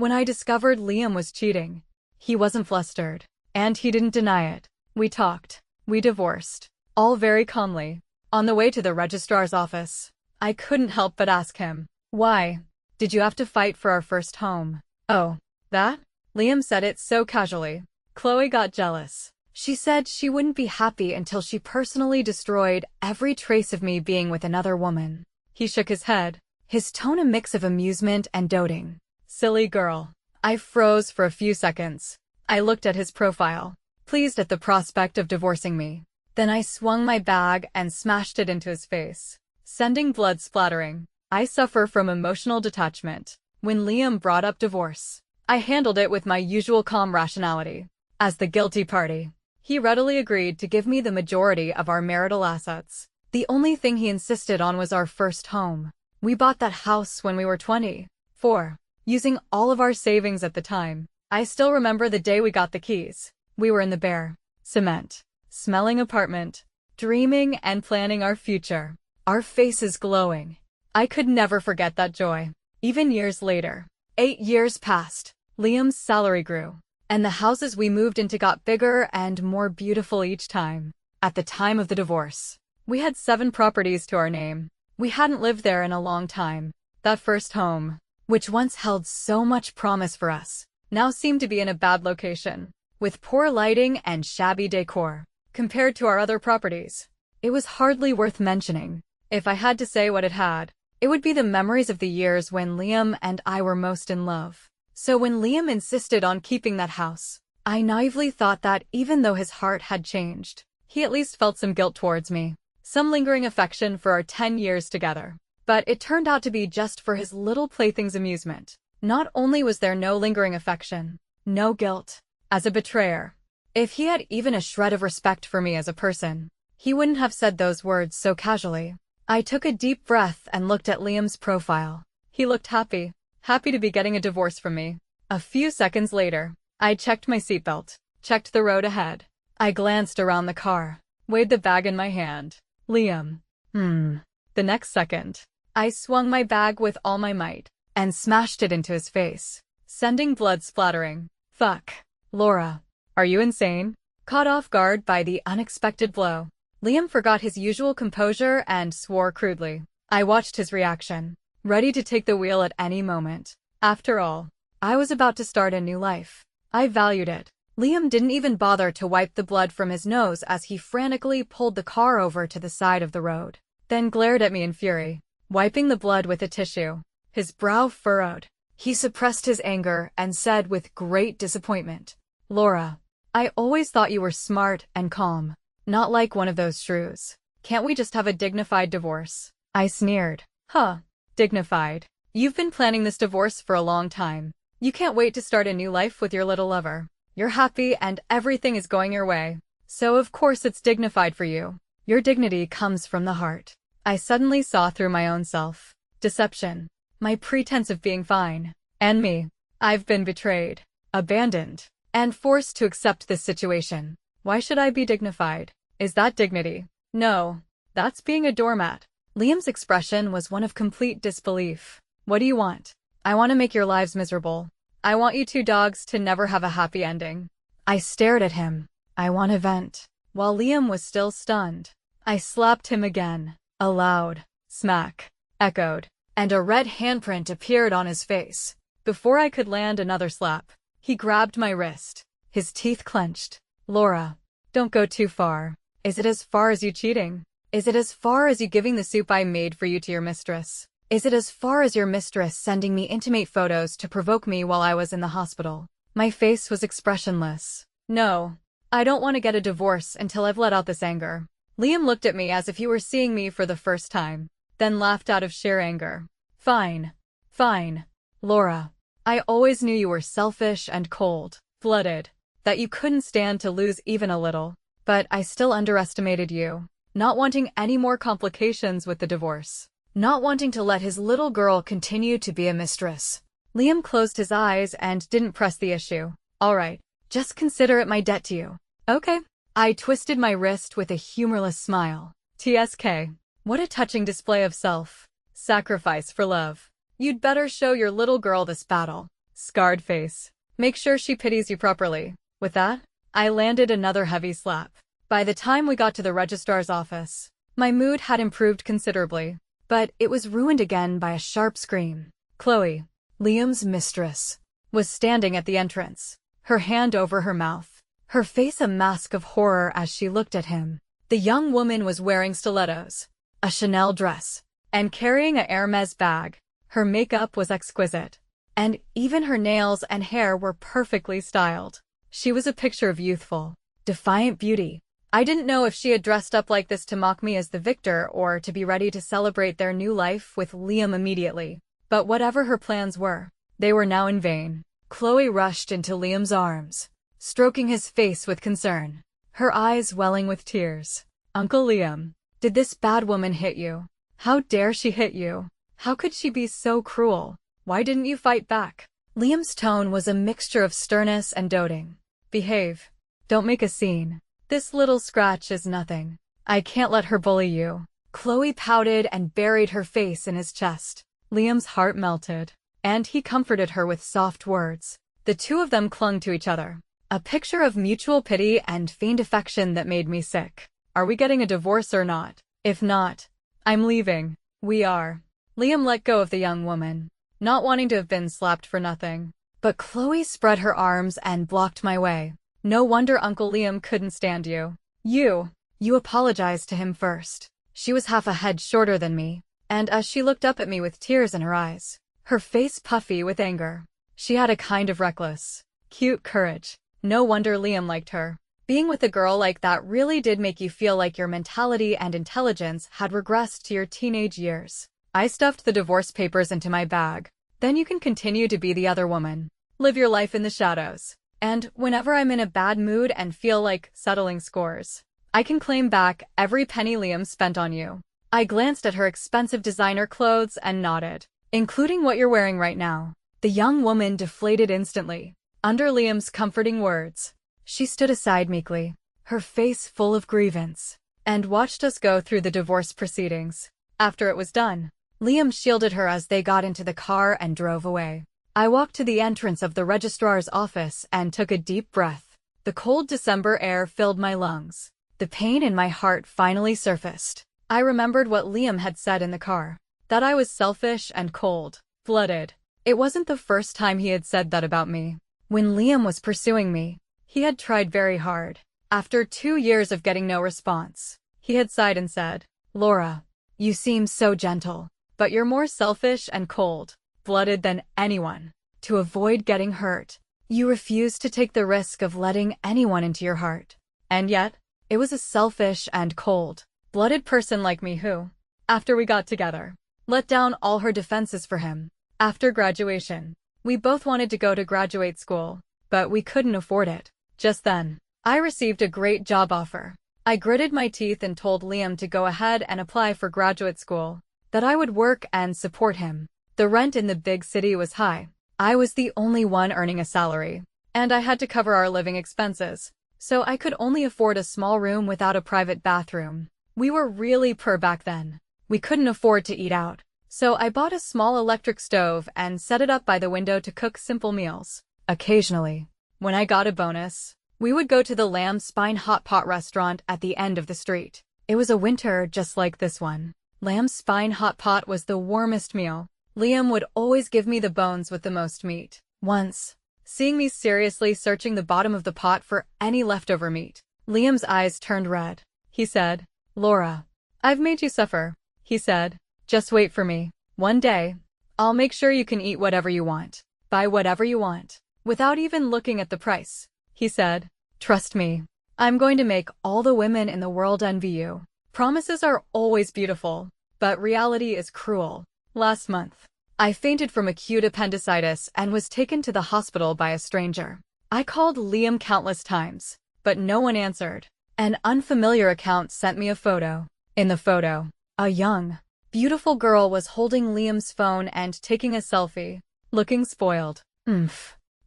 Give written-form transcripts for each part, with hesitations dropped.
When I discovered Liam was cheating, he wasn't flustered. And he didn't deny it. We talked. We divorced. All very calmly. On the way to the registrar's office, I couldn't help but ask him, "Why did you have to fight for our first home?" "Oh, that?" Liam said it so casually. Chloe got jealous. She said she wouldn't be happy until she personally destroyed every trace of me being with another woman. He shook his head, his tone a mix of amusement and doting. Silly girl. I froze for a few seconds. I looked at his profile, pleased at the prospect of divorcing me. Then I swung my bag and smashed it into his face, sending blood splattering. I suffer from emotional detachment. When Liam brought up divorce, I handled it with my usual calm rationality. As the guilty party, he readily agreed to give me the majority of our marital assets. The only thing he insisted on was our first home. We bought that house when we were 24, using all of our savings at the time. I still remember the day we got the keys. We were in the bare cement, smelling apartment, dreaming and planning our future, our faces glowing. I could never forget that joy. Even years later, 8 years passed, Liam's salary grew, and the houses we moved into got bigger and more beautiful each time. At the time of the divorce, we had 7 properties to our name. We hadn't lived there in a long time. That first home, which once held so much promise for us, now seemed to be in a bad location, with poor lighting and shabby decor. Compared to our other properties, it was hardly worth mentioning. If I had to say what it had, it would be the memories of the years when Liam and I were most in love. So when Liam insisted on keeping that house, I naively thought that even though his heart had changed, he at least felt some guilt towards me, some lingering affection for our 10 years together. But it turned out to be just for his little plaything's amusement. Not only was there no lingering affection, no guilt. As a betrayer, if he had even a shred of respect for me as a person, he wouldn't have said those words so casually. I took a deep breath and looked at Liam's profile. He looked happy to be getting a divorce from me. A few seconds later, I checked my seatbelt, checked the road ahead. I glanced around the car, weighed the bag in my hand. Liam. The next second, I swung my bag with all my might and smashed it into his face, sending blood splattering. Fuck. Laura. Are you insane? Caught off guard by the unexpected blow, Liam forgot his usual composure and swore crudely. I watched his reaction, ready to take the wheel at any moment. After all, I was about to start a new life. I valued it. Liam didn't even bother to wipe the blood from his nose as he frantically pulled the car over to the side of the road, then glared at me in fury, wiping the blood with a tissue. His brow furrowed. He suppressed his anger and said with great disappointment, "Laura, I always thought you were smart and calm, not like one of those shrews. Can't we just have a dignified divorce?" I sneered. Huh. Dignified. You've been planning this divorce for a long time. You can't wait to start a new life with your little lover. You're happy and everything is going your way. So of course it's dignified for you. Your dignity comes from the heart. I suddenly saw through my own self. Deception. My pretense of being fine. And me. I've been betrayed, abandoned, and forced to accept this situation. Why should I be dignified? Is that dignity? No. That's being a doormat. Liam's expression was one of complete disbelief. What do you want? I want to make your lives miserable. I want you 2 dogs to never have a happy ending. I stared at him. I want to vent. While Liam was still stunned, I slapped him again. A loud smack echoed, and a red handprint appeared on his face. Before I could land another slap, he grabbed my wrist, his teeth clenched. Laura, don't go too far. Is it as far as you cheating? Is it as far as you giving the soup I made for you to your mistress? Is it as far as your mistress sending me intimate photos to provoke me while I was in the hospital? My face was expressionless. No, I don't want to get a divorce until I've let out this anger. Liam looked at me as if he were seeing me for the first time, then laughed out of sheer anger. Fine. Fine. Laura, I always knew you were selfish and cold-blooded, that you couldn't stand to lose even a little, but I still underestimated you, not wanting any more complications with the divorce. Not wanting to let his little girl continue to be a mistress. Liam closed his eyes and didn't press the issue. All right, just consider it my debt to you. Okay. I twisted my wrist with a humorless smile. TSK. What a touching display of self-sacrifice for love. You'd better show your little girl this battle. Scarred face. Make sure she pities you properly. With that, I landed another heavy slap. By the time we got to the registrar's office, my mood had improved considerably, but it was ruined again by a sharp scream. Chloe, Liam's mistress, was standing at the entrance, her hand over her mouth, her face a mask of horror as she looked at him. The young woman was wearing stilettos, a Chanel dress, and carrying a Hermes bag. Her makeup was exquisite, and even her nails and hair were perfectly styled. She was a picture of youthful, defiant beauty. I didn't know if she had dressed up like this to mock me as the victor or to be ready to celebrate their new life with Liam immediately. But whatever her plans were, they were now in vain. Chloe rushed into Liam's arms, stroking his face with concern, her eyes welling with tears. Uncle Liam, did this bad woman hit you? How dare she hit you? How could she be so cruel? Why didn't you fight back? Liam's tone was a mixture of sternness and doting. Behave. Don't make a scene. This little scratch is nothing. I can't let her bully you. Chloe pouted and buried her face in his chest. Liam's heart melted, and he comforted her with soft words. The two of them clung to each other, a picture of mutual pity and feigned affection that made me sick. Are we getting a divorce or not? If not, I'm leaving. We are. Liam let go of the young woman, not wanting to have been slapped for nothing. But Chloe spread her arms and blocked my way. No wonder Uncle Liam couldn't stand you. You apologized to him first. She was half a head shorter than me, and as she looked up at me with tears in her eyes, her face puffy with anger, she had a kind of reckless, cute courage. No wonder Liam liked her. Being with a girl like that really did make you feel like your mentality and intelligence had regressed to your teenage years. I stuffed the divorce papers into my bag. Then you can continue to be the other woman. Live your life in the shadows. And whenever I'm in a bad mood and feel like settling scores, I can claim back every penny Liam spent on you. I glanced at her expensive designer clothes and nodded. Including what you're wearing right now. The young woman deflated instantly. Under Liam's comforting words, she stood aside meekly, her face full of grievance, and watched us go through the divorce proceedings. After it was done, Liam shielded her as they got into the car and drove away. I walked to the entrance of the registrar's office and took a deep breath. The cold December air filled my lungs. The pain in my heart finally surfaced. I remembered what Liam had said in the car, that I was selfish and cold-blooded. It wasn't the first time he had said that about me. When Liam was pursuing me, he had tried very hard. After 2 years of getting no response, he had sighed and said, "Laura, you seem so gentle, but you're more selfish and cold-blooded than anyone. To avoid getting hurt, you refuse to take the risk of letting anyone into your heart. And yet, it was a selfish and cold-blooded person like me who, after we got together, let down all her defenses for him. After graduation, we both wanted to go to graduate school, but we couldn't afford it. Just then, I received a great job offer. I gritted my teeth and told Liam to go ahead and apply for graduate school, that I would work and support him. The rent in the big city was high. I was the only one earning a salary, and I had to cover our living expenses, so I could only afford a small room without a private bathroom. We were really poor back then. We couldn't afford to eat out, so I bought a small electric stove and set it up by the window to cook simple meals. Occasionally, when I got a bonus, we would go to the lamb spine hot pot restaurant at the end of the street. It was a winter just like this one. Lamb spine hot pot was the warmest meal. Liam would always give me the bones with the most meat. Once, seeing me seriously searching the bottom of the pot for any leftover meat, Liam's eyes turned red. He said, "Laura, I've made you suffer," he said. "Just wait for me. One day, I'll make sure you can eat whatever you want, buy whatever you want, without even looking at the price," he said. "Trust me, I'm going to make all the women in the world envy you. Promises are always beautiful, but reality is cruel." Last month, I fainted from acute appendicitis and was taken to the hospital by a stranger. I called Liam countless times, but no one answered. An unfamiliar account sent me a photo. In the photo, a young, beautiful girl was holding Liam's phone and taking a selfie, looking spoiled.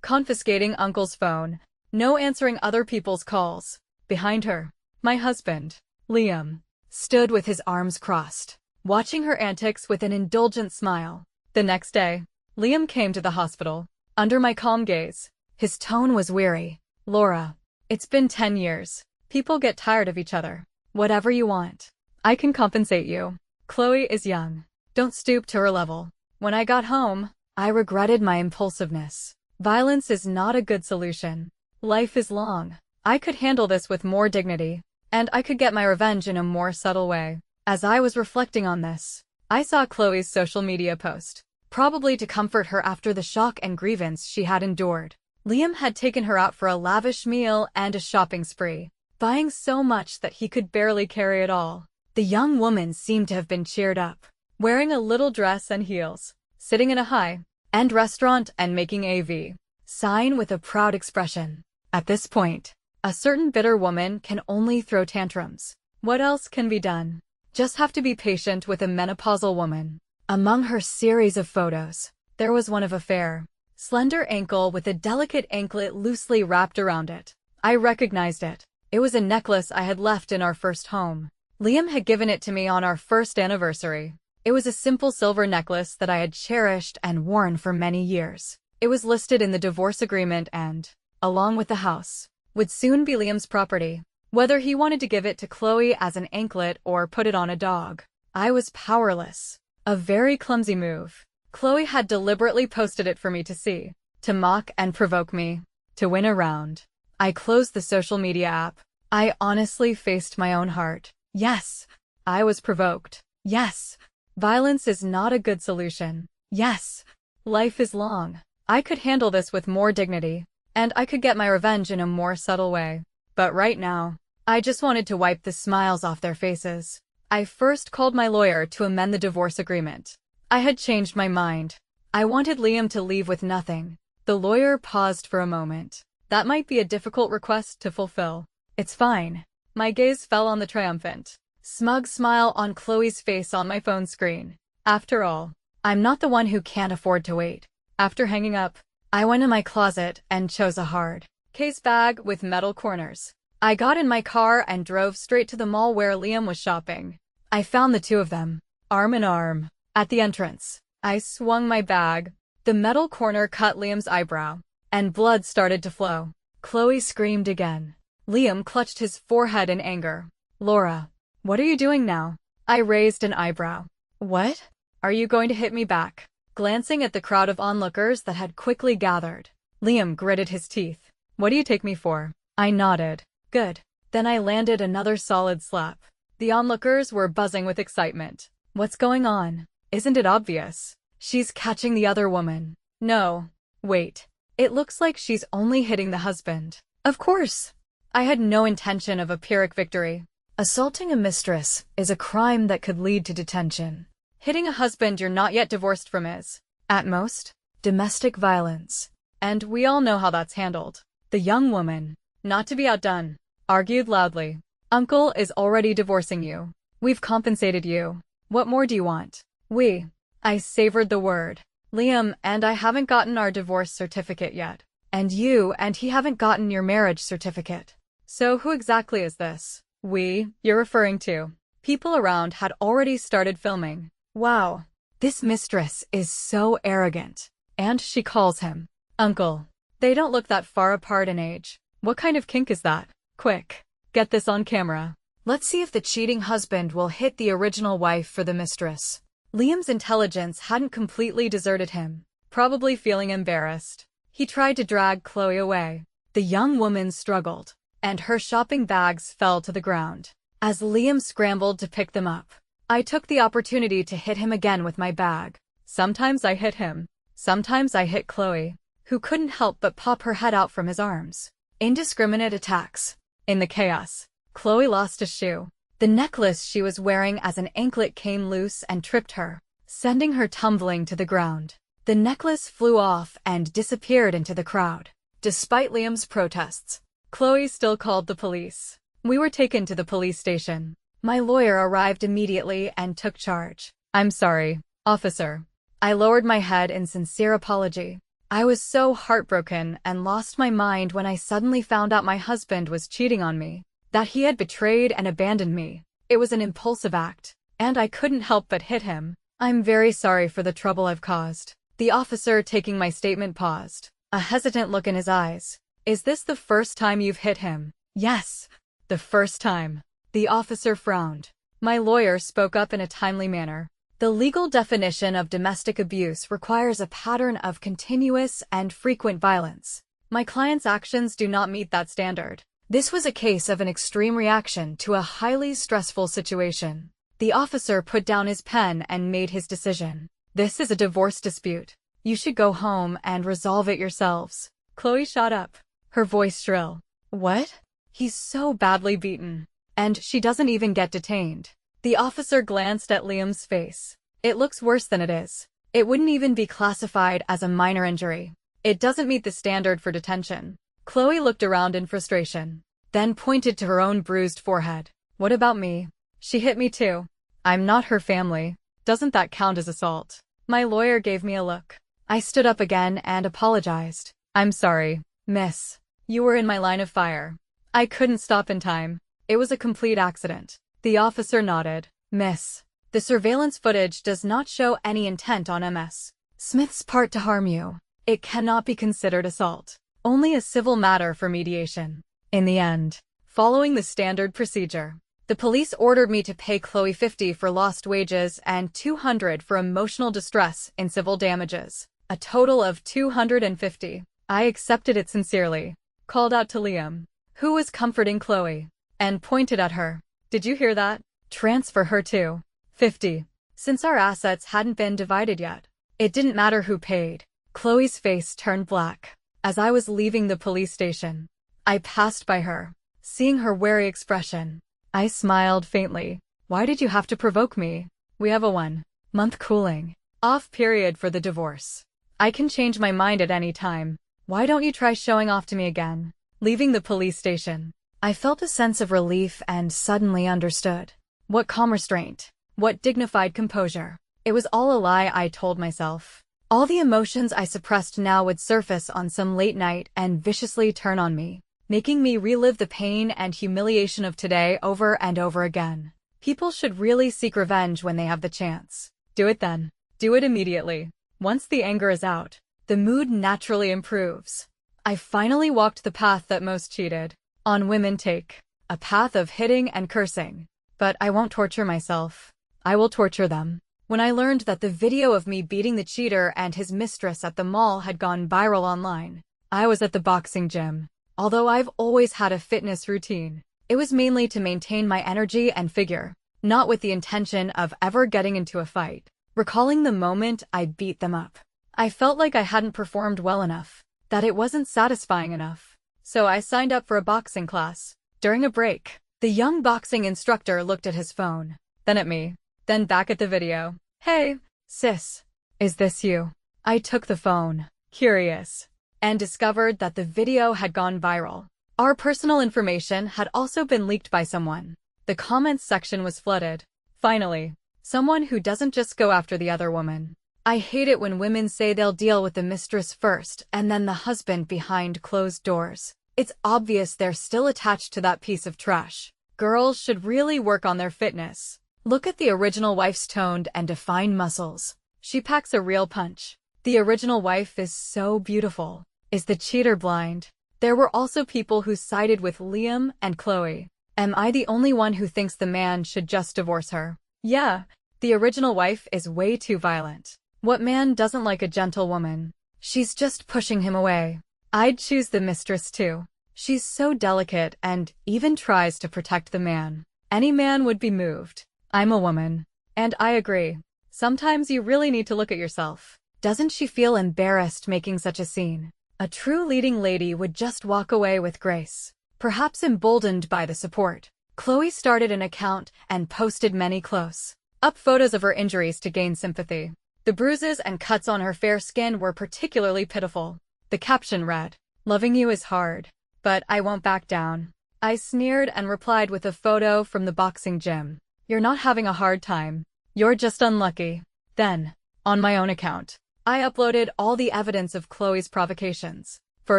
Confiscating Uncle's phone, no answering other people's calls. Behind her, my husband, Liam, stood with his arms crossed, watching her antics with an indulgent smile. The next day, Liam came to the hospital. under my calm gaze. His tone was weary. Laura, it's been 10 years. People get tired of each other. Whatever you want. I can compensate you. Chloe is young. Don't stoop to her level. When I got home, I regretted my impulsiveness. Violence is not a good solution. Life is long. I could handle this with more dignity, and I could get my revenge in a more subtle way. As I was reflecting on this, I saw Chloe's social media post, probably to comfort her after the shock and grievance she had endured. Liam had taken her out for a lavish meal and a shopping spree, buying so much that he could barely carry it all. The young woman seemed to have been cheered up, wearing a little dress and heels, sitting in a high-end restaurant and making a sign with a proud expression. At this point, a certain bitter woman can only throw tantrums. What else can be done? Just have to be patient with a menopausal woman. Among her series of photos, there was one of a fair, slender ankle with a delicate anklet loosely wrapped around it. I recognized it. It was a necklace I had left in our first home. Liam had given it to me on our first anniversary. It was a simple silver necklace that I had cherished and worn for many years. It was listed in the divorce agreement and, along with the house, would soon be Liam's property. Whether he wanted to give it to Chloe as an anklet or put it on a dog, I was powerless. A very clumsy move. Chloe had deliberately posted it for me to see, to mock and provoke me, to win a round. I closed the social media app. I honestly faced my own heart. Yes, I was provoked. Yes, violence is not a good solution. Yes, life is long. I could handle this with more dignity, and I could get my revenge in a more subtle way. But right now, I just wanted to wipe the smiles off their faces. I first called my lawyer to amend the divorce agreement. I had changed my mind. I wanted Liam to leave with nothing. The lawyer paused for a moment. That might be a difficult request to fulfill. It's fine. My gaze fell on the triumphant, smug smile on Chloe's face on my phone screen. After all, I'm not the one who can't afford to wait. After hanging up, I went in my closet and chose a hard case bag with metal corners. I got in my car and drove straight to the mall where Liam was shopping. I found the two of them, arm in arm, at the entrance. I swung my bag. The metal corner cut Liam's eyebrow, and blood started to flow. Chloe screamed again. Liam clutched his forehead in anger. Laura, what are you doing now? I raised an eyebrow. What? Are you going to hit me back? Glancing at the crowd of onlookers that had quickly gathered, Liam gritted his teeth. What do you take me for? I nodded. Good. Then I landed another solid slap. The onlookers were buzzing with excitement. What's going on? Isn't it obvious? She's catching the other woman. No. Wait. It looks like she's only hitting the husband. Of course. I had no intention of a Pyrrhic victory. Assaulting a mistress is a crime that could lead to detention. Hitting a husband you're not yet divorced from is, at most, domestic violence. And we all know how that's handled. The young woman, not to be outdone, argued loudly. Uncle is already divorcing you. We've compensated you. What more do you want? We. I savored the word. Liam and I haven't gotten our divorce certificate yet. And you and he haven't gotten your marriage certificate. So who exactly is this we you're referring to? People around had already started filming. Wow. This mistress is so arrogant. And she calls him Uncle. They don't look that far apart in age. What kind of kink is that? Quick. Get this on camera. Let's see if the cheating husband will hit the original wife for the mistress. Liam's intelligence hadn't completely deserted him, probably feeling embarrassed. He tried to drag Chloe away. The young woman struggled, and her shopping bags fell to the ground. As Liam scrambled to pick them up, I took the opportunity to hit him again with my bag. Sometimes I hit him. Sometimes I hit Chloe, who couldn't help but pop her head out from his arms. Indiscriminate attacks. In the chaos, Chloe lost a shoe. The necklace she was wearing as an anklet came loose and tripped her, sending her tumbling to the ground. The necklace flew off and disappeared into the crowd. Despite Liam's protests, Chloe still called the police. We were taken to the police station. My lawyer arrived immediately and took charge. I'm sorry, officer. I lowered my head in sincere apology. I was so heartbroken and lost my mind when I suddenly found out my husband was cheating on me, that he had betrayed and abandoned me. It was an impulsive act, and I couldn't help but hit him. I'm very sorry for the trouble I've caused. The officer taking my statement paused, a hesitant look in his eyes. Is this the first time you've hit him? Yes, the first time. The officer frowned. My lawyer spoke up in a timely manner. The legal definition of domestic abuse requires a pattern of continuous and frequent violence. My client's actions do not meet that standard. This was a case of an extreme reaction to a highly stressful situation. The officer put down his pen and made his decision. This is a divorce dispute. You should go home and resolve it yourselves. Chloe shot up, her voice shrill. What? He's so badly beaten. And she doesn't even get detained. The officer glanced at Liam's face. It looks worse than it is. It wouldn't even be classified as a minor injury. It doesn't meet the standard for detention. Chloe looked around in frustration, then pointed to her own bruised forehead. What about me? She hit me too. I'm not her family. Doesn't that count as assault? My lawyer gave me a look. I stood up again and apologized. I'm sorry, miss. You were in my line of fire. I couldn't stop in time. It was a complete accident. The officer nodded. Miss, the surveillance footage does not show any intent on Ms. Smith's part to harm you. It cannot be considered assault. Only a civil matter for mediation. In the end, following the standard procedure, the police ordered me to pay Chloe $50 for lost wages and $200 for emotional distress in civil damages. A total of $250. I accepted it sincerely. Called out to Liam, who was comforting Chloe, and pointed at her. Did you hear that? Transfer her to $50. Since our assets hadn't been divided yet, it didn't matter who paid. Chloe's face turned black. As I was leaving the police station, I passed by her. Seeing her wary expression, I smiled faintly. Why did you have to provoke me? We have a 1-month cooling off period for the divorce. I can change my mind at any time. Why don't you try showing off to me again? Leaving the police station, I felt a sense of relief and suddenly understood. What calm restraint. What dignified composure. It was all a lie, I told myself. All the emotions I suppressed now would surface on some late night and viciously turn on me, making me relive the pain and humiliation of today over and over again. People should really seek revenge when they have the chance. Do it then. Do it immediately. Once the anger is out, the mood naturally improves. I finally walked the path that most cheated on women take. A path of hitting and cursing. But I won't torture myself. I will torture them. When I learned that the video of me beating the cheater and his mistress at the mall had gone viral online, I was at the boxing gym. Although I've always had a fitness routine, it was mainly to maintain my energy and figure, not with the intention of ever getting into a fight. Recalling the moment I beat them up, I felt like I hadn't performed well enough, that it wasn't satisfying enough. So I signed up for a boxing class. During a break, the young boxing instructor looked at his phone, then at me, then back at the video. Hey, sis, is this you? I took the phone, curious, and discovered that the video had gone viral. Our personal information had also been leaked by someone. The comments section was flooded. Finally, someone who doesn't just go after the other woman. I hate it when women say they'll deal with the mistress first and then the husband behind closed doors. It's obvious they're still attached to that piece of trash. Girls should really work on their fitness. Look at the original wife's toned and defined muscles. She packs a real punch. The original wife is so beautiful. Is the cheater blind? There were also people who sided with Liam and Chloe. Am I the only one who thinks the man should just divorce her? Yeah, the original wife is way too violent. What man doesn't like a gentle woman? She's just pushing him away. I'd choose the mistress too. She's so delicate and even tries to protect the man. Any man would be moved. I'm a woman. And I agree. Sometimes you really need to look at yourself. Doesn't she feel embarrassed making such a scene? A true leading lady would just walk away with grace. Perhaps emboldened by the support. Chloe started an account and posted many close-up photos of her injuries to gain sympathy. The bruises and cuts on her fair skin were particularly pitiful. The caption read, "Loving you is hard, but I won't back down." I sneered and replied with a photo from the boxing gym. You're not having a hard time. You're just unlucky. Then, on my own account, I uploaded all the evidence of Chloe's provocations. For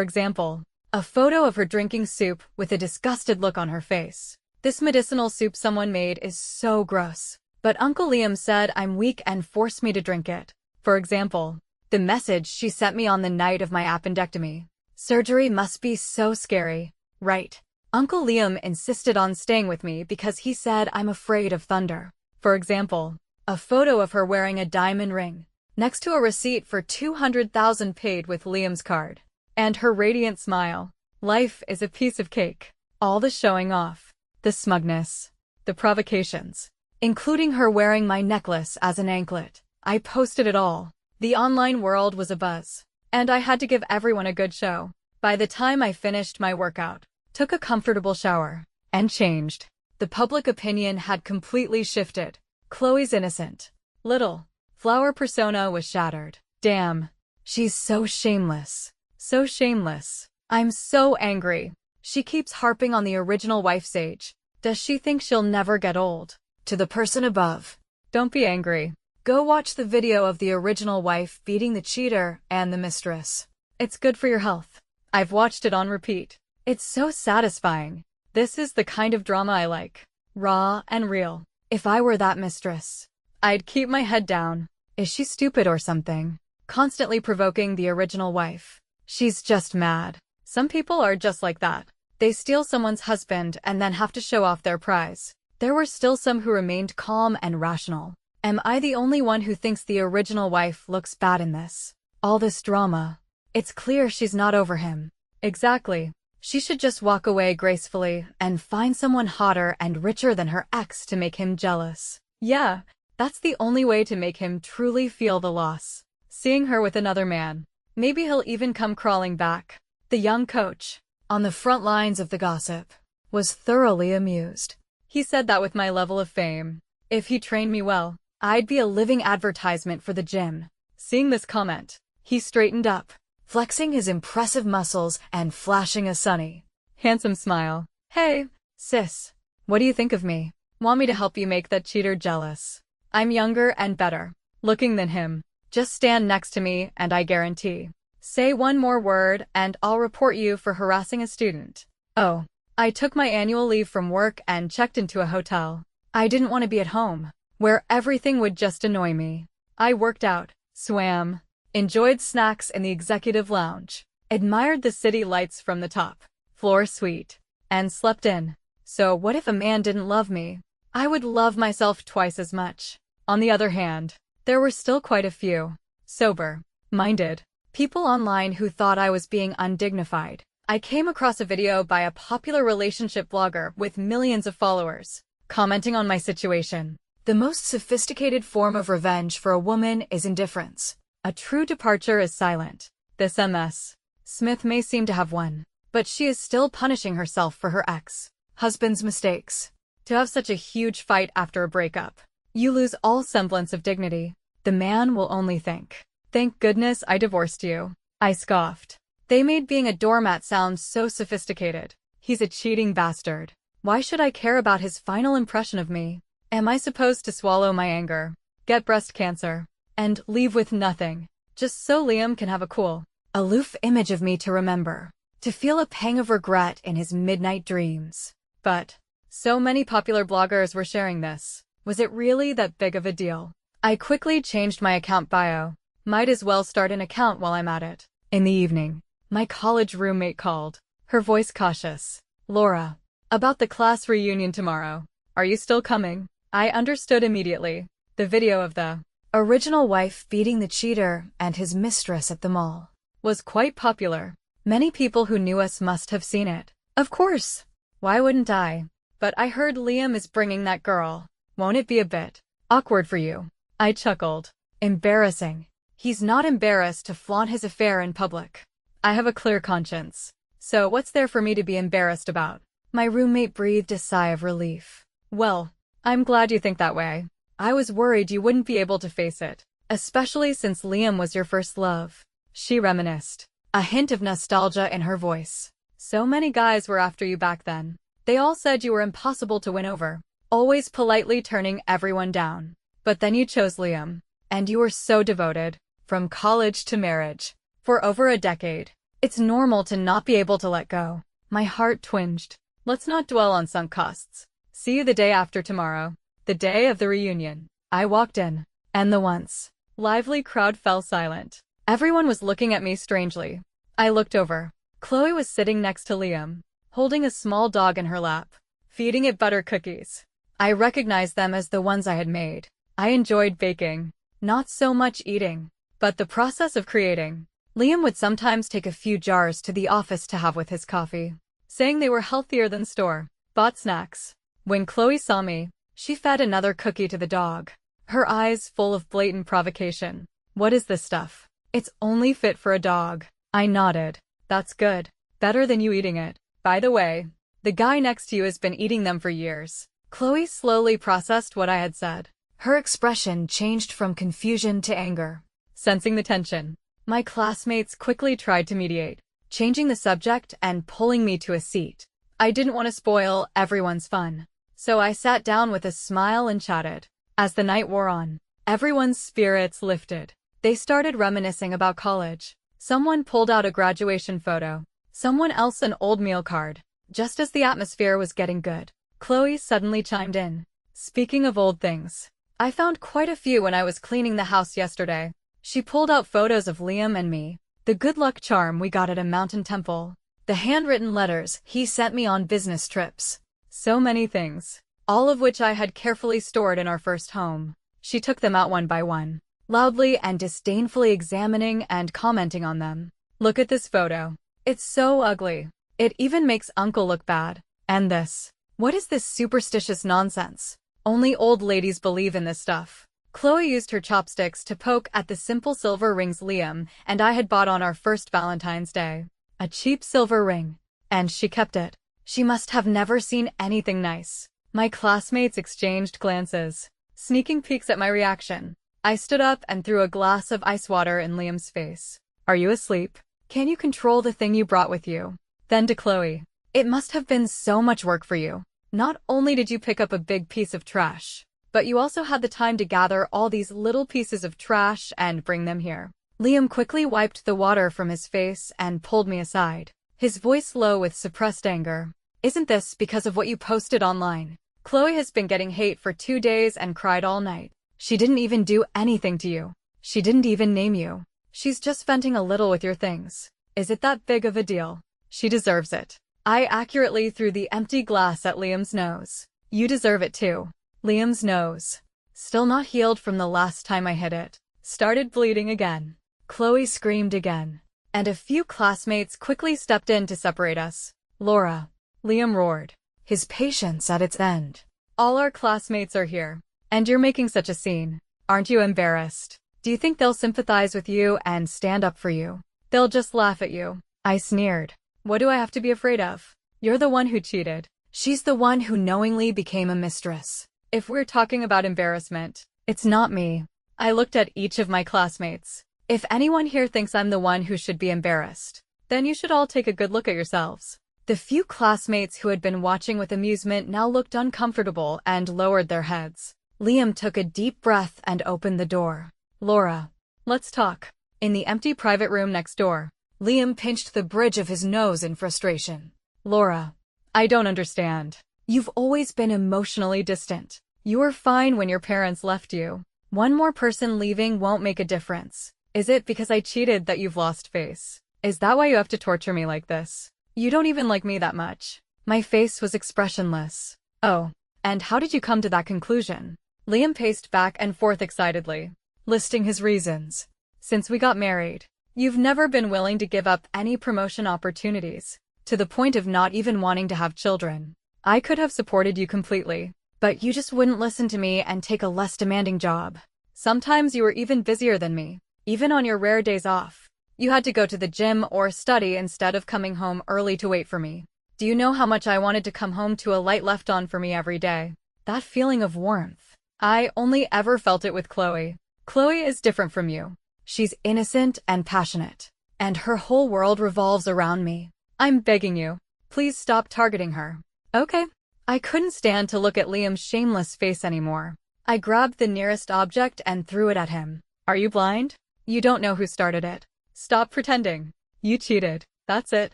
example, a photo of her drinking soup with a disgusted look on her face. This medicinal soup someone made is so gross. But Uncle Liam said I'm weak and forced me to drink it. For example, The message she sent me on the night of my appendectomy. Surgery must be so scary, right? Uncle Liam insisted on staying with me because he said I'm afraid of thunder. For example, a photo of her wearing a diamond ring, next to a receipt for $200,000 paid with Liam's card. And her radiant smile. Life is a piece of cake. All the showing off, the smugness, the provocations, including her wearing my necklace as an anklet. I posted it all. The online world was abuzz, and I had to give everyone a good show. By the time I finished my workout, took a comfortable shower, and changed, the public opinion had completely shifted. Chloe's innocent, little, flower persona was shattered. Damn, she's so shameless. So shameless. I'm so angry. She keeps harping on the original wife's age. Does she think she'll never get old? To the person above, don't be angry. Go watch the video of the original wife beating the cheater and the mistress. It's good for your health. I've watched it on repeat. It's so satisfying. This is the kind of drama I like. Raw and real. If I were that mistress, I'd keep my head down. Is she stupid or something? Constantly provoking the original wife. She's just mad. Some people are just like that. They steal someone's husband and then have to show off their prize. There were still some who remained calm and rational. Am I the only one who thinks the original wife looks bad in this? All this drama. It's clear she's not over him. Exactly. She should just walk away gracefully and find someone hotter and richer than her ex to make him jealous. Yeah, that's the only way to make him truly feel the loss. Seeing her with another man. Maybe he'll even come crawling back. The young coach, on the front lines of the gossip, was thoroughly amused. He said that with my level of fame, if he trained me well, I'd be a living advertisement for the gym. Seeing this comment, he straightened up, flexing his impressive muscles and flashing a sunny, handsome smile. Hey, sis, what do you think of me? Want me to help you make that cheater jealous? I'm younger and better looking than him. Just stand next to me and I guarantee. Say one more word and I'll report you for harassing a student. Oh, I took my annual leave from work and checked into a hotel. I didn't want to be at home, where everything would just annoy me. I worked out, swam, enjoyed snacks in the executive lounge, admired the city lights from the top floor suite, and slept in. So what if a man didn't love me? I would love myself twice as much. On the other hand, there were still quite a few sober-minded people online who thought I was being undignified. I came across a video by a popular relationship blogger with millions of followers, commenting on my situation. The most sophisticated form of revenge for a woman is indifference. A true departure is silent. This MS. Smith may seem to have won, but she is still punishing herself for her ex-husband's mistakes. To have such a huge fight after a breakup, you lose all semblance of dignity. The man will only think, "Thank goodness I divorced you." I scoffed. They made being a doormat sound so sophisticated. He's a cheating bastard. Why should I care about his final impression of me? Am I supposed to swallow my anger, get breast cancer, and leave with nothing, just so Liam can have a cool, aloof image of me to remember, to feel a pang of regret in his midnight dreams? But so many popular bloggers were sharing this. Was it really that big of a deal? I quickly changed my account bio. Might as well start an account while I'm at it. In the evening, my college roommate called, her voice cautious. "Laura, about the class reunion tomorrow. Are you still coming?" I understood immediately. The video of the original wife beating the cheater and his mistress at the mall was quite popular. Many people who knew us must have seen it. Of course. Why wouldn't I? But I heard Liam is bringing that girl. Won't it be a bit awkward for you? I chuckled. Embarrassing. He's not embarrassed to flaunt his affair in public. I have a clear conscience. So what's there for me to be embarrassed about? My roommate breathed a sigh of relief. Well, I'm glad you think that way. I was worried you wouldn't be able to face it, especially since Liam was your first love. She reminisced, a hint of nostalgia in her voice. So many guys were after you back then. They all said you were impossible to win over, always politely turning everyone down. But then you chose Liam, and you were so devoted, from college to marriage, for over a decade. It's normal to not be able to let go. My heart twinged. Let's not dwell on sunk costs. See you the day after tomorrow, the day of the reunion. I walked in, and the once lively crowd fell silent. Everyone was looking at me strangely. I looked over. Chloe was sitting next to Liam, holding a small dog in her lap, feeding it butter cookies. I recognized them as the ones I had made. I enjoyed baking, not so much eating, but the process of creating. Liam would sometimes take a few jars to the office to have with his coffee, saying they were healthier than store-bought snacks. When Chloe saw me, she fed another cookie to the dog, her eyes full of blatant provocation. What is this stuff? It's only fit for a dog. I nodded. That's good. Better than you eating it. By the way, the guy next to you has been eating them for years. Chloe slowly processed what I had said. Her expression changed from confusion to anger. Sensing the tension, my classmates quickly tried to mediate, changing the subject and pulling me to a seat. I didn't want to spoil everyone's fun, so I sat down with a smile and chatted. As the night wore on, everyone's spirits lifted. They started reminiscing about college. Someone pulled out a graduation photo, someone else an old meal card. Just as the atmosphere was getting good, Chloe suddenly chimed in. Speaking of old things, I found quite a few when I was cleaning the house yesterday. She pulled out photos of Liam and me, the good luck charm we got at a mountain temple, the handwritten letters he sent me on business trips. So many things, all of which I had carefully stored in our first home. She took them out one by one, loudly and disdainfully examining and commenting on them. Look at this photo. It's so ugly. It even makes Uncle look bad. And this. What is this superstitious nonsense? Only old ladies believe in this stuff. Chloe used her chopsticks to poke at the simple silver rings Liam and I had bought on our first Valentine's Day. A cheap silver ring. And she kept it. She must have never seen anything nice. My classmates exchanged glances, sneaking peeks at my reaction. I stood up and threw a glass of ice water in Liam's face. Are you asleep? Can you control the thing you brought with you? Then to Chloe. It must have been so much work for you. Not only did you pick up a big piece of trash, but you also had the time to gather all these little pieces of trash and bring them here. Liam quickly wiped the water from his face and pulled me aside, his voice low with suppressed anger. Isn't this because of what you posted online? Chloe has been getting hate for 2 days and cried all night. She didn't even do anything to you. She didn't even name you. She's just venting a little with your things. Is it that big of a deal? She deserves it. I accurately threw the empty glass at Liam's nose. You deserve it too. Liam's nose, still not healed from the last time I hit it, started bleeding again. Chloe screamed again, and a few classmates quickly stepped in to separate us. Laura, Liam roared, his patience at its end. All our classmates are here, and you're making such a scene. Aren't you embarrassed? Do you think they'll sympathize with you and stand up for you? They'll just laugh at you. I sneered. What do I have to be afraid of? You're the one who cheated. She's the one who knowingly became a mistress. If we're talking about embarrassment, it's not me. I looked at each of my classmates. If anyone here thinks I'm the one who should be embarrassed, then you should all take a good look at yourselves. The few classmates who had been watching with amusement now looked uncomfortable and lowered their heads. Liam took a deep breath and opened the door. Laura, let's talk. In the empty private room next door, Liam pinched the bridge of his nose in frustration. Laura, I don't understand. You've always been emotionally distant. You were fine when your parents left you. One more person leaving won't make a difference. Is it because I cheated that you've lost face? Is that why you have to torture me like this? You don't even like me that much. My face was expressionless. Oh, and how did you come to that conclusion? Liam paced back and forth excitedly, listing his reasons. Since we got married, you've never been willing to give up any promotion opportunities, to the point of not even wanting to have children. I could have supported you completely, but you just wouldn't listen to me and take a less demanding job. Sometimes you were even busier than me. Even on your rare days off, you had to go to the gym or study instead of coming home early to wait for me. Do you know how much I wanted to come home to a light left on for me every day? That feeling of warmth. I only ever felt it with Chloe. Chloe is different from you. She's innocent and passionate, and her whole world revolves around me. I'm begging you, please stop targeting her. Okay. I couldn't stand to look at Liam's shameless face anymore. I grabbed the nearest object and threw it at him. Are you blind? You don't know who started it. Stop pretending. You cheated. That's it.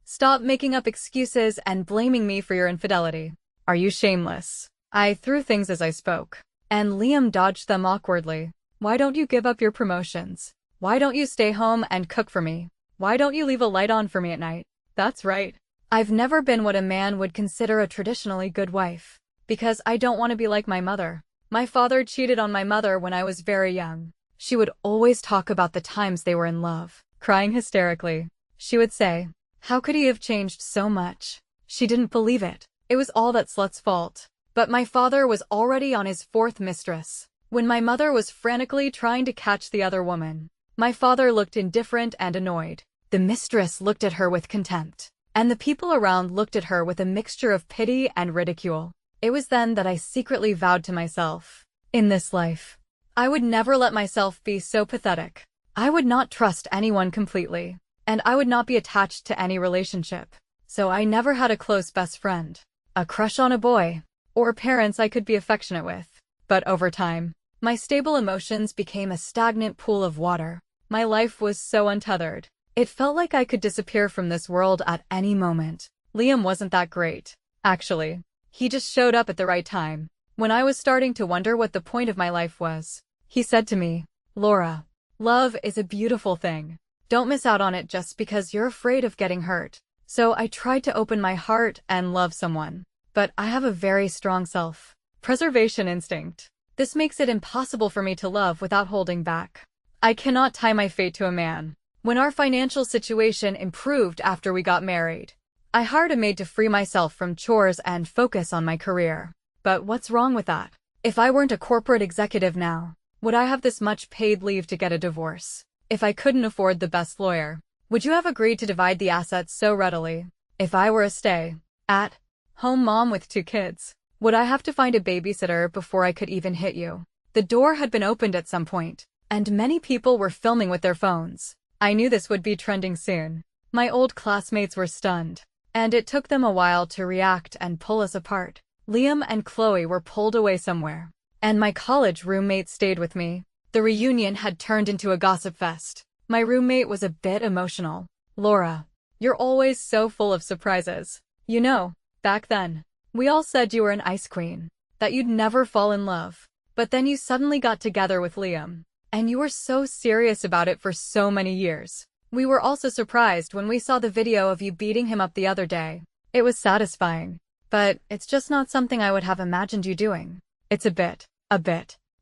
Stop making up excuses and blaming me for your infidelity. Are you shameless? I threw things as I spoke, and Liam dodged them awkwardly. Why don't you give up your promotions? Why don't you stay home and cook for me? Why don't you leave a light on for me at night? That's right. I've never been what a man would consider a traditionally good wife. Because I don't want to be like my mother. My father cheated on my mother when I was very young. She would always talk about the times they were in love, crying hysterically. She would say, how could he have changed so much? She didn't believe it. It was all that slut's fault. But my father was already on his fourth mistress. When my mother was frantically trying to catch the other woman, my father looked indifferent and annoyed. The mistress looked at her with contempt, and the people around looked at her with a mixture of pity and ridicule. It was then that I secretly vowed to myself, in this life, I would never let myself be so pathetic. I would not trust anyone completely, and I would not be attached to any relationship. So I never had a close best friend, a crush on a boy, or parents I could be affectionate with. But over time, my stable emotions became a stagnant pool of water. My life was so untethered. It felt like I could disappear from this world at any moment. Liam wasn't that great, actually. He just showed up at the right time. When I was starting to wonder what the point of my life was, he said to me, Laura, love is a beautiful thing. Don't miss out on it just because you're afraid of getting hurt. So I tried to open my heart and love someone. But I have a very strong self-preservation instinct. This makes it impossible for me to love without holding back. I cannot tie my fate to a man. When our financial situation improved after we got married, I hired a maid to free myself from chores and focus on my career. But what's wrong with that? If I weren't a corporate executive now, would I have this much paid leave to get a divorce? If I couldn't afford the best lawyer, would you have agreed to divide the assets so readily? If I were a stay-at-home mom with 2 kids, would I have to find a babysitter before I could even hit you? The door had been opened at some point, and many people were filming with their phones. I knew this would be trending soon. My old classmates were stunned, and it took them a while to react and pull us apart. Liam and Chloe were pulled away somewhere, and my college roommate stayed with me. The reunion had turned into a gossip fest. My roommate was a bit emotional. Laura, you're always so full of surprises. You know, back then, we all said you were an ice queen, that you'd never fall in love. But then you suddenly got together with Liam, and you were so serious about it for so many years. We were also surprised when we saw the video of you beating him up the other day. It was satisfying, but it's just not something I would have imagined you doing. It's a bit.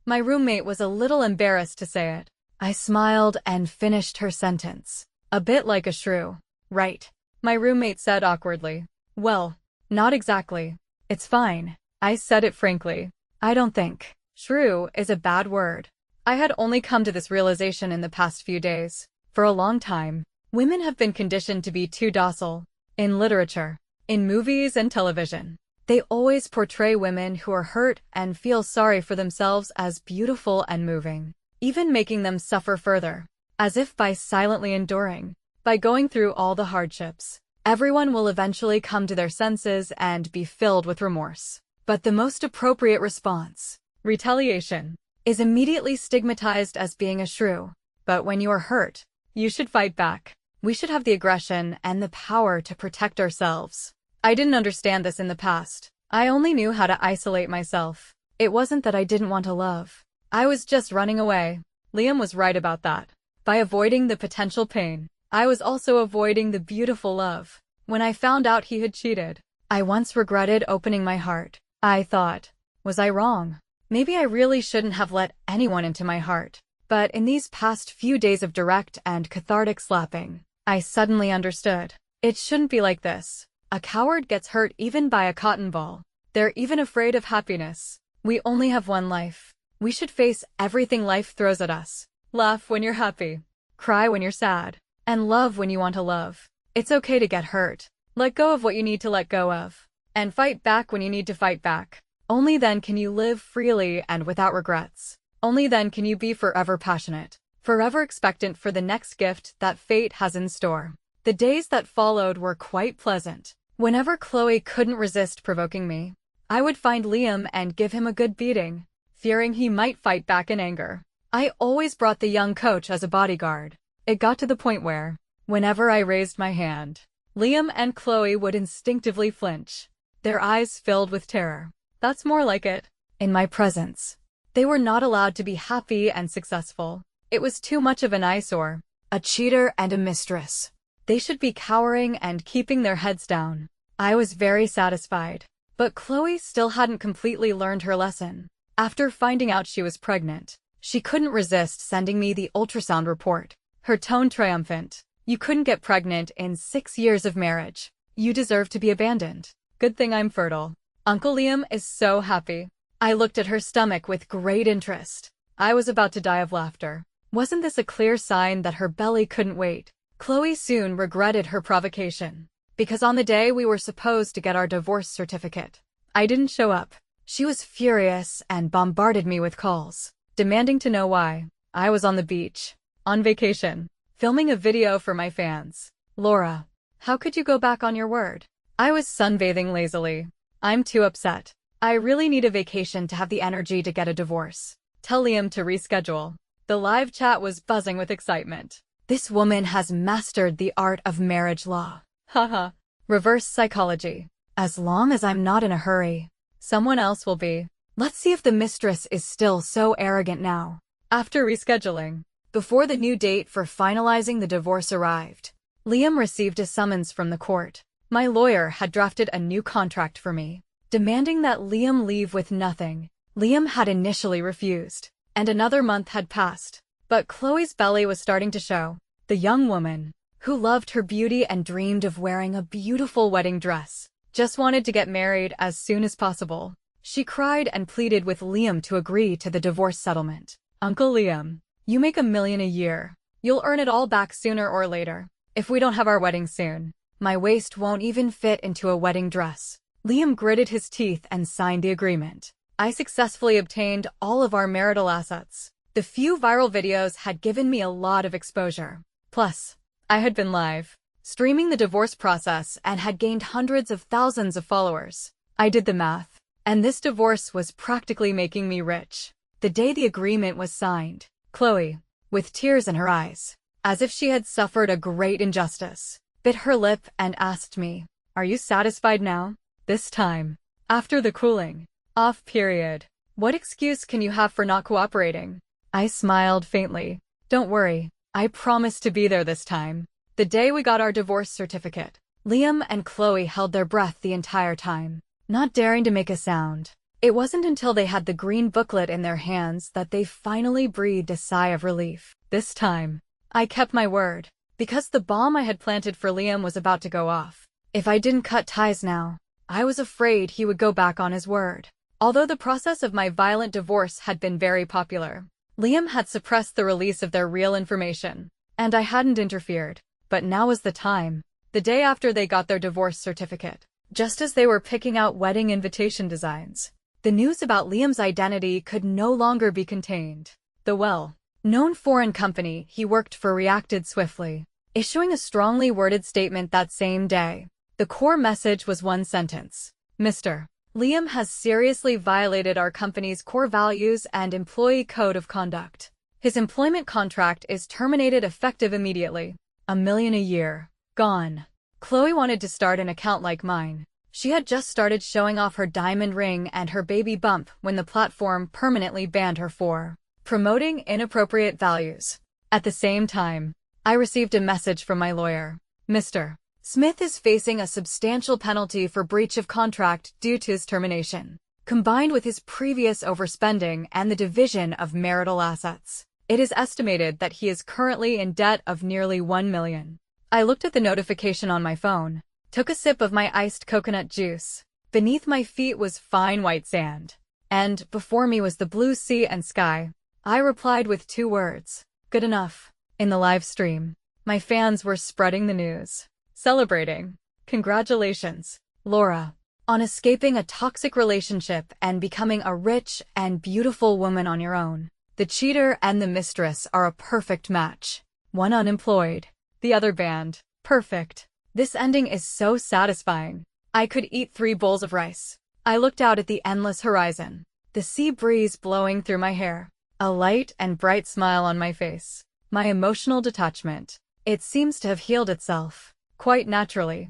My roommate was a little embarrassed to say it. I smiled and finished her sentence. A bit like a shrew, right? My roommate said awkwardly. Well, not exactly. It's fine. I said it frankly. I don't think shrew is a bad word. I had only come to this realization in the past few days. For a long time, women have been conditioned to be too docile. In literature, in movies and television, they always portray women who are hurt and feel sorry for themselves as beautiful and moving, even making them suffer further, as if by silently enduring, by going through all the hardships, everyone will eventually come to their senses and be filled with remorse. But the most appropriate response, retaliation, is immediately stigmatized as being a shrew. But when you are hurt, you should fight back. We should have the aggression and the power to protect ourselves. I didn't understand this in the past. I only knew how to isolate myself. It wasn't that I didn't want to love. I was just running away. Liam was right about that. By avoiding the potential pain, I was also avoiding the beautiful love. When I found out he had cheated, I once regretted opening my heart. I thought, was I wrong? Maybe I really shouldn't have let anyone into my heart. But in these past few days of direct and cathartic slapping, I suddenly understood. It shouldn't be like this. A coward gets hurt even by a cotton ball. They're even afraid of happiness. We only have one life. We should face everything life throws at us. Laugh when you're happy. Cry when you're sad. And love when you want to love. It's okay to get hurt. Let go of what you need to let go of. And fight back when you need to fight back. Only then can you live freely and without regrets. Only then can you be forever passionate, forever expectant for the next gift that fate has in store. The days that followed were quite pleasant. Whenever Chloe couldn't resist provoking me, I would find Liam and give him a good beating, fearing he might fight back in anger. I always brought the young coach as a bodyguard. It got to the point where, whenever I raised my hand, Liam and Chloe would instinctively flinch, their eyes filled with terror. That's more like it. In my presence, they were not allowed to be happy and successful. It was too much of an eyesore. A cheater and a mistress. They should be cowering and keeping their heads down. I was very satisfied. But Chloe still hadn't completely learned her lesson. After finding out she was pregnant, she couldn't resist sending me the ultrasound report. Her tone triumphant. You couldn't get pregnant in 6 years of marriage. You deserve to be abandoned. Good thing I'm fertile. Uncle Liam is so happy. I looked at her stomach with great interest. I was about to die of laughter. Wasn't this a clear sign that her belly couldn't wait? Chloe soon regretted her provocation. Because on the day we were supposed to get our divorce certificate, I didn't show up. She was furious and bombarded me with calls, demanding to know why. I was on the beach, on vacation, filming a video for my fans. Laura, how could you go back on your word? I was sunbathing lazily. I'm too upset. I really need a vacation to have the energy to get a divorce. Tell Liam to reschedule. The live chat was buzzing with excitement. This woman has mastered the art of marriage law. Haha. Reverse psychology. As long as I'm not in a hurry, someone else will be. Let's see if the mistress is still so arrogant now. After rescheduling, before the new date for finalizing the divorce arrived, Liam received a summons from the court. My lawyer had drafted a new contract for me, demanding that Liam leave with nothing. Liam had initially refused, and another month had passed. But Chloe's belly was starting to show. The young woman, who loved her beauty and dreamed of wearing a beautiful wedding dress, just wanted to get married as soon as possible. She cried and pleaded with Liam to agree to the divorce settlement. Uncle Liam, you make $1 million a year. You'll earn it all back sooner or later. If we don't have our wedding soon, my waist won't even fit into a wedding dress. Liam gritted his teeth and signed the agreement. I successfully obtained all of our marital assets. The few viral videos had given me a lot of exposure. Plus, I had been live, streaming the divorce process and had gained hundreds of thousands of followers. I did the math, and this divorce was practically making me rich. The day the agreement was signed, Chloe, with tears in her eyes, as if she had suffered a great injustice, bit her lip and asked me, "Are you satisfied now?" This time, after the cooling off period, what excuse can you have for not cooperating? I smiled faintly. Don't worry, I promise to be there this time. The day we got our divorce certificate, Liam and Chloe held their breath the entire time, not daring to make a sound. It wasn't until they had the green booklet in their hands that they finally breathed a sigh of relief. This time, I kept my word, because the bomb I had planted for Liam was about to go off. If I didn't cut ties now, I was afraid he would go back on his word. Although the process of my violent divorce had been very popular, Liam had suppressed the release of their real information, and I hadn't interfered. But now was the time. The day after they got their divorce certificate, just as they were picking out wedding invitation designs, the news about Liam's identity could no longer be contained. The well-known foreign company he worked for reacted swiftly, issuing a strongly worded statement that same day. The core message was one sentence. Mr. Liam has seriously violated our company's core values and employee code of conduct. His employment contract is terminated effective immediately. $1 million a year. Gone. Chloe wanted to start an account like mine. She had just started showing off her diamond ring and her baby bump when the platform permanently banned her for promoting inappropriate values. At the same time, I received a message from my lawyer. Mr. Smith is facing a substantial penalty for breach of contract due to his termination, combined with his previous overspending and the division of marital assets. It is estimated that he is currently in debt of nearly $1 million. I looked at the notification on my phone, took a sip of my iced coconut juice. Beneath my feet was fine white sand, and before me was the blue sea and sky. I replied with 2 words, good enough. In the live stream, my fans were spreading the news, celebrating. Congratulations, Laura, on escaping a toxic relationship and becoming a rich and beautiful woman on your own. The cheater and the mistress are a perfect match. One unemployed, the other banned. Perfect. This ending is so satisfying. I could eat 3 bowls of rice. I looked out at the endless horizon, the sea breeze blowing through my hair, a light and bright smile on my face. My emotional detachment, it seems to have healed itself, quite naturally.